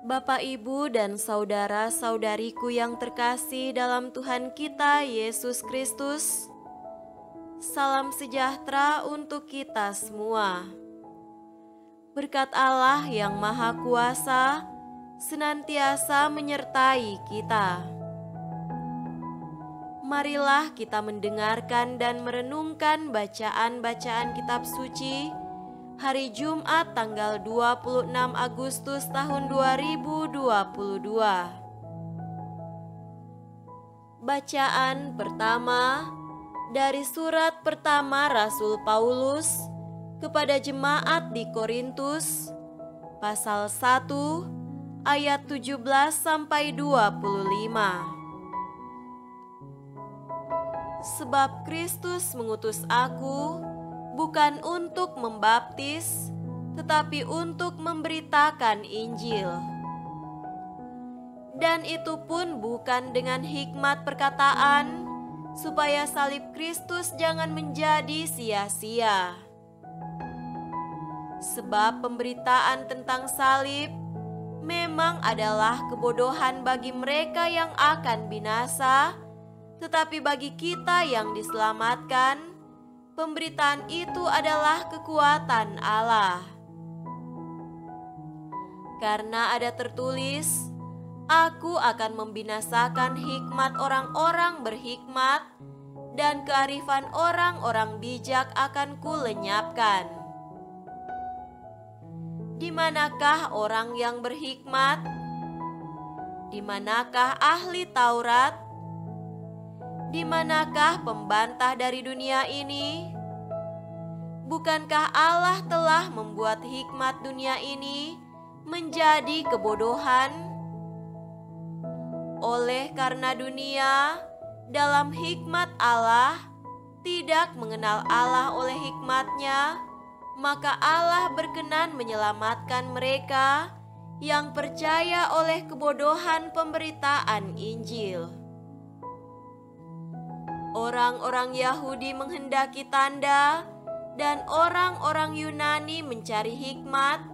Bapak, Ibu, dan saudara-saudariku yang terkasih dalam Tuhan kita Yesus Kristus, salam sejahtera untuk kita semua. Berkat Allah yang Maha Kuasa senantiasa menyertai kita. Marilah kita mendengarkan dan merenungkan bacaan-bacaan kitab suci hari Jumat tanggal 26 Agustus tahun 2022. Bacaan pertama dari surat pertama Rasul Paulus kepada jemaat di Korintus, pasal 1 ayat 17 sampai 25. Sebab Kristus mengutus aku bukan untuk membaptis, tetapi untuk memberitakan Injil. Dan itu pun bukan dengan hikmat perkataan, supaya salib Kristus jangan menjadi sia-sia. Sebab pemberitaan tentang salib memang adalah kebodohan bagi mereka yang akan binasa, tetapi bagi kita yang diselamatkan, pemberitaan itu adalah kekuatan Allah. Karena ada tertulis, aku akan membinasakan hikmat orang-orang berhikmat, dan kearifan orang-orang bijak akan kulenyapkan. Di manakah orang yang berhikmat? Di manakah ahli Taurat? Di manakah pembantah dari dunia ini? Bukankah Allah telah membuat hikmat dunia ini menjadi kebodohan? Oleh karena dunia dalam hikmat Allah tidak mengenal Allah oleh hikmatnya, maka Allah berkenan menyelamatkan mereka yang percaya oleh kebodohan pemberitaan Injil. Orang-orang Yahudi menghendaki tanda dan orang-orang Yunani mencari hikmat,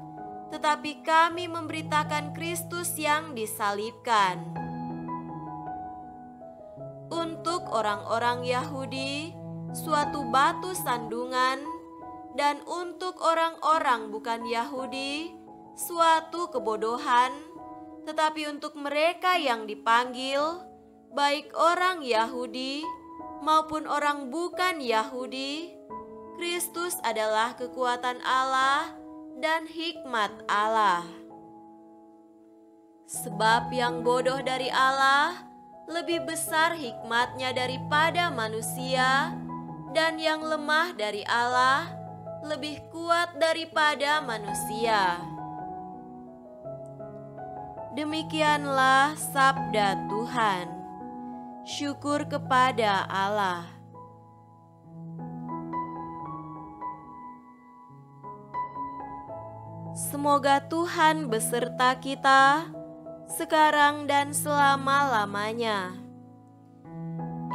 tetapi kami memberitakan Kristus yang disalibkan. Untuk orang-orang Yahudi, suatu batu sandungan, dan untuk orang-orang bukan Yahudi, suatu kebodohan, tetapi untuk mereka yang dipanggil, baik orang Yahudi maupun orang bukan Yahudi, Kristus adalah kekuatan Allah dan hikmat Allah. Sebab yang bodoh dari Allah lebih besar hikmatnya daripada manusia, dan yang lemah dari Allah lebih kuat daripada manusia. Demikianlah sabda Tuhan. Syukur kepada Allah. Semoga Tuhan beserta kita sekarang dan selama-lamanya.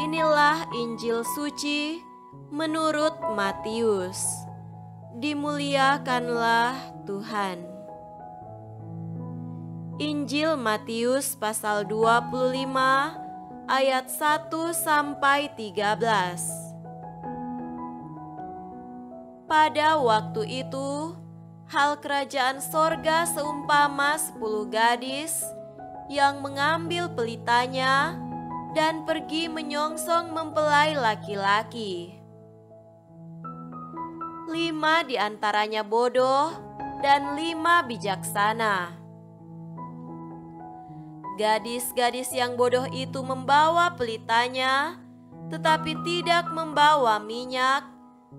Inilah Injil suci menurut Matius. Dimuliakanlah Tuhan. Injil Matius pasal 25 ayat 1 sampai 13. Pada waktu itu, hal kerajaan sorga seumpama 10 gadis yang mengambil pelitanya dan pergi menyongsong mempelai laki-laki. 5 di antaranya bodoh dan 5 bijaksana. Gadis-gadis yang bodoh itu membawa pelitanya, tetapi tidak membawa minyak,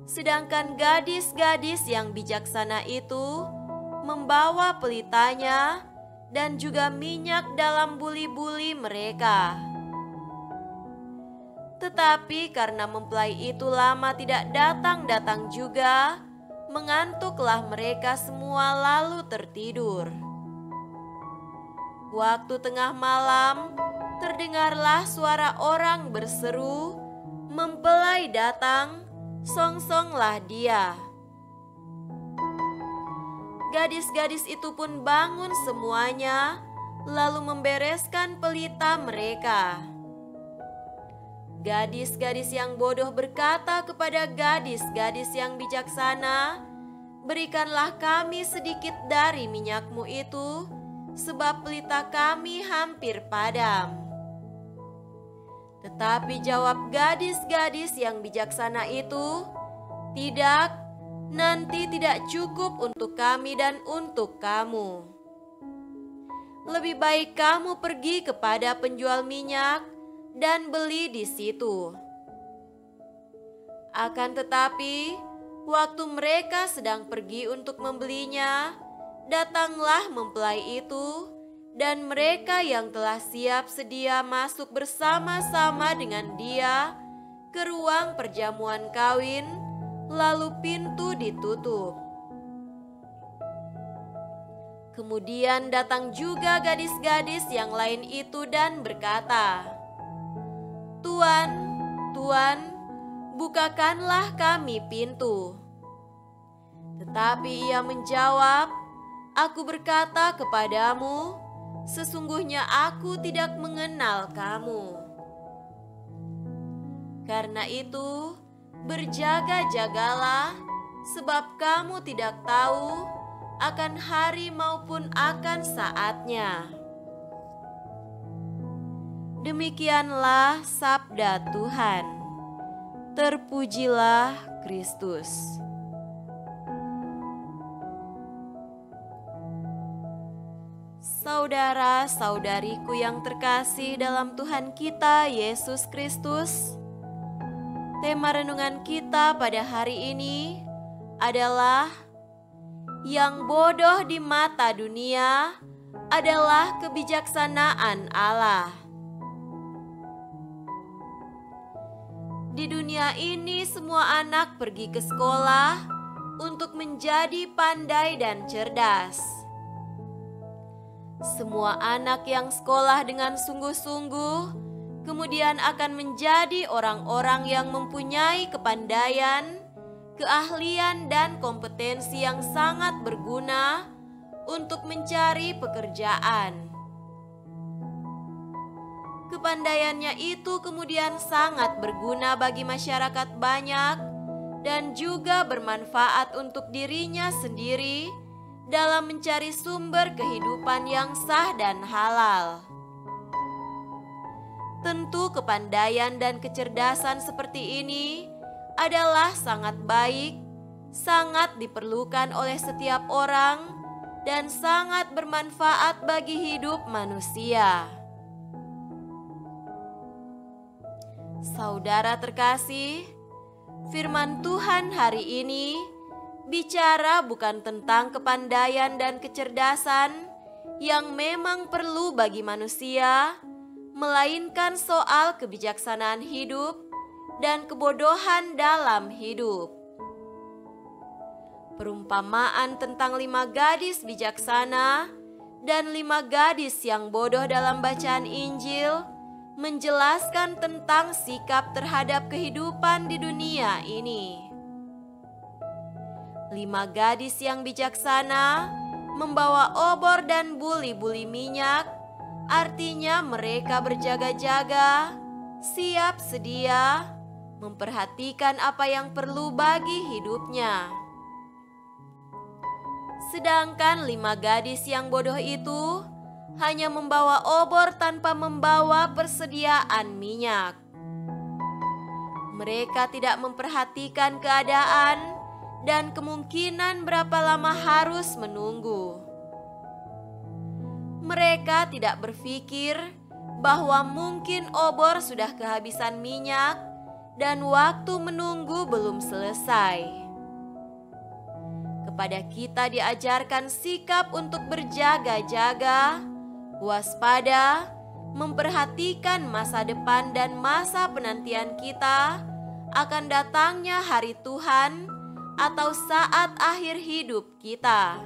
sedangkan gadis-gadis yang bijaksana itu membawa pelitanya dan juga minyak dalam buli-buli mereka. Tetapi karena mempelai itu lama tidak datang-datang juga, mengantuklah mereka semua lalu tertidur. Waktu tengah malam, terdengarlah suara orang berseru, "Mempelai datang, songsonglah dia." Gadis-gadis itu pun bangun semuanya, lalu membereskan pelita mereka. Gadis-gadis yang bodoh berkata kepada gadis-gadis yang bijaksana, "Berikanlah kami sedikit dari minyakmu itu, sebab pelita kami hampir padam." Tetapi jawab gadis-gadis yang bijaksana itu, "Tidak, nanti tidak cukup untuk kami dan untuk kamu. Lebih baik kamu pergi kepada penjual minyak dan beli di situ." Akan tetapi, waktu mereka sedang pergi untuk membelinya, datanglah mempelai itu, dan mereka yang telah siap sedia masuk bersama-sama dengan dia ke ruang perjamuan kawin, lalu pintu ditutup. Kemudian datang juga gadis-gadis yang lain itu dan berkata, "Tuan, Tuan, bukakanlah kami pintu." Tetapi ia menjawab, "Aku berkata kepadamu, sesungguhnya aku tidak mengenal kamu. Karena itu, berjaga-jagalah, sebab kamu tidak tahu akan hari maupun akan saatnya." Demikianlah sabda Tuhan. Terpujilah Kristus. Saudara-saudariku yang terkasih dalam Tuhan kita Yesus Kristus, tema renungan kita pada hari ini adalah yang bodoh di mata dunia adalah kebijaksanaan Allah. Di dunia ini semua anak pergi ke sekolah untuk menjadi pandai dan cerdas. Semua anak yang sekolah dengan sungguh-sungguh kemudian akan menjadi orang-orang yang mempunyai kepandaian, keahlian, dan kompetensi yang sangat berguna untuk mencari pekerjaan. Kepandaiannya itu kemudian sangat berguna bagi masyarakat banyak dan juga bermanfaat untuk dirinya sendiri dalam mencari sumber kehidupan yang sah dan halal. Tentu kepandaian dan kecerdasan seperti ini adalah sangat baik, sangat diperlukan oleh setiap orang, dan sangat bermanfaat bagi hidup manusia. Saudara terkasih, firman Tuhan hari ini bicara bukan tentang kepandaian dan kecerdasan yang memang perlu bagi manusia, melainkan soal kebijaksanaan hidup dan kebodohan dalam hidup. Perumpamaan tentang 5 gadis bijaksana dan 5 gadis yang bodoh dalam bacaan Injil menjelaskan tentang sikap terhadap kehidupan di dunia ini. 5 gadis yang bijaksana membawa obor dan buli-buli minyak, artinya mereka berjaga-jaga, siap sedia, memperhatikan apa yang perlu bagi hidupnya. Sedangkan 5 gadis yang bodoh itu hanya membawa obor tanpa membawa persediaan minyak. Mereka tidak memperhatikan keadaan dan kemungkinan berapa lama harus menunggu. Mereka tidak berpikir bahwa mungkin obor sudah kehabisan minyak dan waktu menunggu belum selesai. Kepada kita diajarkan sikap untuk berjaga-jaga, waspada, memperhatikan masa depan dan masa penantian kita akan datangnya hari Tuhan atau saat akhir hidup kita.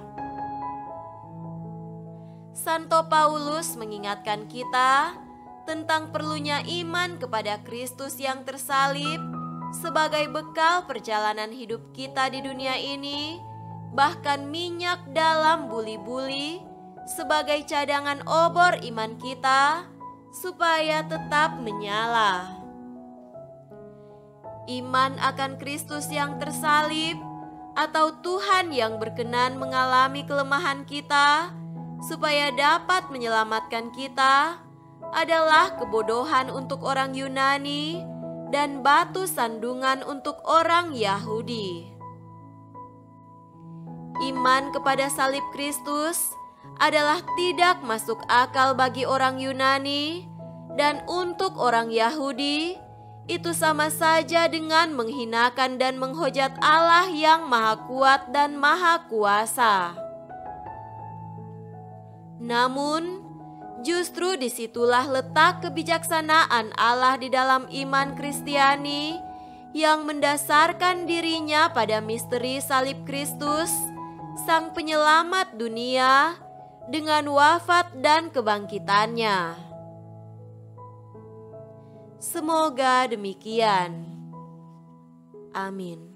Santo Paulus mengingatkan kita tentang perlunya iman kepada Kristus yang tersalib sebagai bekal perjalanan hidup kita di dunia ini, bahkan minyak dalam buli-buli sebagai cadangan obor iman kita supaya tetap menyala. Iman akan Kristus yang tersalib atau Tuhan yang berkenan mengalami kelemahan kita supaya dapat menyelamatkan kita adalah kebodohan untuk orang Yunani dan batu sandungan untuk orang Yahudi. Iman kepada salib Kristus adalah tidak masuk akal bagi orang Yunani, dan untuk orang Yahudi itu sama saja dengan menghinakan dan menghujat Allah yang Maha Kuat dan Maha Kuasa. Namun, justru disitulah letak kebijaksanaan Allah di dalam iman Kristiani yang mendasarkan dirinya pada misteri salib Kristus, Sang Penyelamat dunia, dengan wafat dan kebangkitannya. Semoga demikian. Amin.